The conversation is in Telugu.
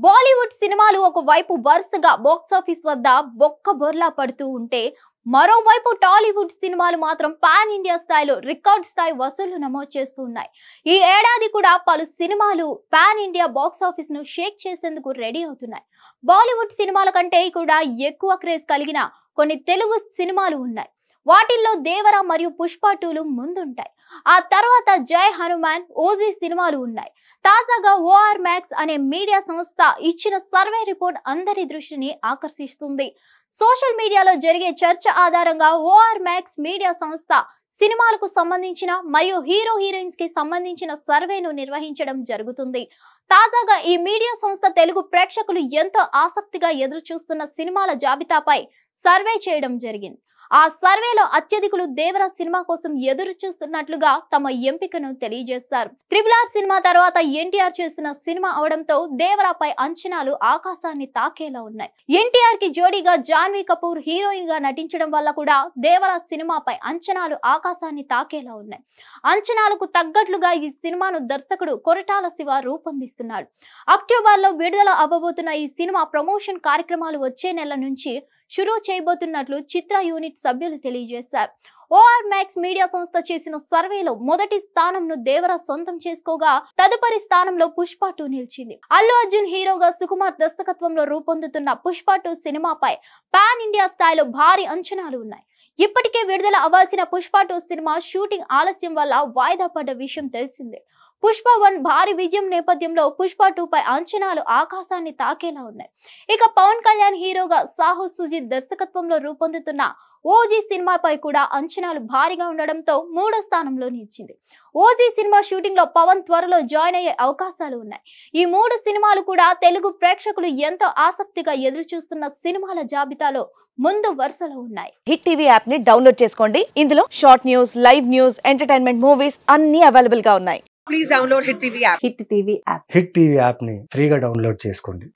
బాలీవుడ్ సినిమాలు ఒకవైపు వరుసగా బాక్సాఫీస్ వద్ద బొక్కబొర్లా పడుతూ ఉంటే మరోవైపు టాలీవుడ్ సినిమాలు మాత్రం పాన్ ఇండియా స్థాయిలో రికార్డ్ స్థాయి వసూళ్లు నమోదు చేస్తూ ఉన్నాయి. ఈ ఏడాది కూడా పలు సినిమాలు పాన్ ఇండియా బాక్సాఫీస్ ను షేక్ చేసేందుకు రెడీ అవుతున్నాయి. బాలీవుడ్ సినిమాల కంటే కూడా ఎక్కువ క్రేజ్ కలిగిన కొన్ని తెలుగు సినిమాలు ఉన్నాయి. వాటిల్లో దేవర మరియు పుష్ప 2లు ముందుంటాయి. ఆ తర్వాత జై హనుమాన్, ఓజీ సినిమాలు ఉన్నాయి. తాజాగా ఓఆర్ మ్యాక్స్ అనే మీడియా సంస్థ ఇచ్చిన సర్వే రిపోర్ట్ అందరి దృష్టిని ఆకర్షిస్తుంది. సోషల్ మీడియాలో జరిగే చర్చ ఆధారంగా ఓఆర్ మ్యాక్స్ మీడియా సంస్థ సినిమాలకు సంబంధించిన మరియు హీరో హీరోయిన్స్ కి సంబంధించిన సర్వేను నిర్వహించడం జరుగుతుంది. తాజాగా ఈ మీడియా సంస్థ తెలుగు ప్రేక్షకులు ఎంతో ఆసక్తిగా ఎదురు చూస్తున్న సినిమాల జాబితాపై సర్వే చేయడం జరిగింది. ఆ సర్వేలో అత్యధికులు దేవర సినిమా కోసం ఎదురు చూస్తున్నట్లుగా తమ ఎంపికను తెలియజేశారు. RRR సినిమా తర్వాత ఎన్టీఆర్ చేస్తున్న సినిమా అవడంతో దేవరపై అంచనాలు ఆకాశాన్ని తాకేలా ఉన్నాయి. ఎన్టీఆర్ కి జోడీగా జాన్వీ కపూర్ హీరోయిన్ గా నటించడం వల్ల కూడా దేవర సినిమాపై అంచనాలు ఆకాశాన్ని తాకేలా ఉన్నాయి. అంచనాలకు తగ్గట్లుగా ఈ సినిమాను దర్శకుడు కొరటాల శివ రూపొందిస్తున్నాడు. అక్టోబర్ లో విడుదల అవ్వబోతున్న ఈ సినిమా ప్రమోషన్ కార్యక్రమాలు వచ్చే నెల నుంచి షురూ చేయబోతున్నట్లు చిత్ర యూనిట్ సభ్యులు తెలియజేశారు. ఓఆర్ మ్యాక్స్ మీడియా సంస్థ చేసిన సర్వేలో మొదటి స్థానంను దేవర సొంతం చేసుకోగా తదుపరి స్థానంలో పుష్ప 2 నిలిచింది. అల్లు అర్జున్ హీరోగా సుకుమార్ దర్శకత్వంలో రూపొందుతున్న పుష్ప 2 సినిమాపై పాన్ ఇండియా స్థాయిలో భారీ అంచనాలు ఉన్నాయి. ఇప్పటికే విడుదల అవ్వాల్సిన పుష్ప 2 సినిమా షూటింగ్ ఆలస్యం వల్ల వాయిదా పడ్డ విషయం తెలిసిందే. పుష్ప 1 భారీ విజయం నేపథ్యంలో పుష్ప 2 పై అంచనాలు ఆకాశాన్ని తాకేలా ఉన్నాయి. ఇక పవన్ కళ్యాణ్ హీరోగా సాహు సుజిత్ దర్శకత్వంలో రూపొందుతున్న ఓజీ సినిమాపై కూడా అంచనాలు భారీగా ఉండడంతో 3వ స్థానంలో నిలిచింది. ఓజీ సినిమా షూటింగ్ లో పవన్ త్వరలో జాయిన్ అయ్యే అవకాశాలు ఉన్నాయి. ఈ 3 సినిమాలు కూడా తెలుగు ప్రేక్షకులు ఎంతో ఆసక్తిగా ఎదురు చూస్తున్న సినిమాల జాబితాలో ముందు వరుసలో ఉన్నాయి. హిట్ టీవీ యాప్ ని డౌన్లోడ్ చేసుకోండి. ఇందులో short news, live news, entertainment movies అన్ని అవైలబుల్ గా ఉన్నాయి. Please download Hit TV app. Hit TV app hit TV app ని ఫ్రీగా డౌన్లోడ్ చేసుకోండి.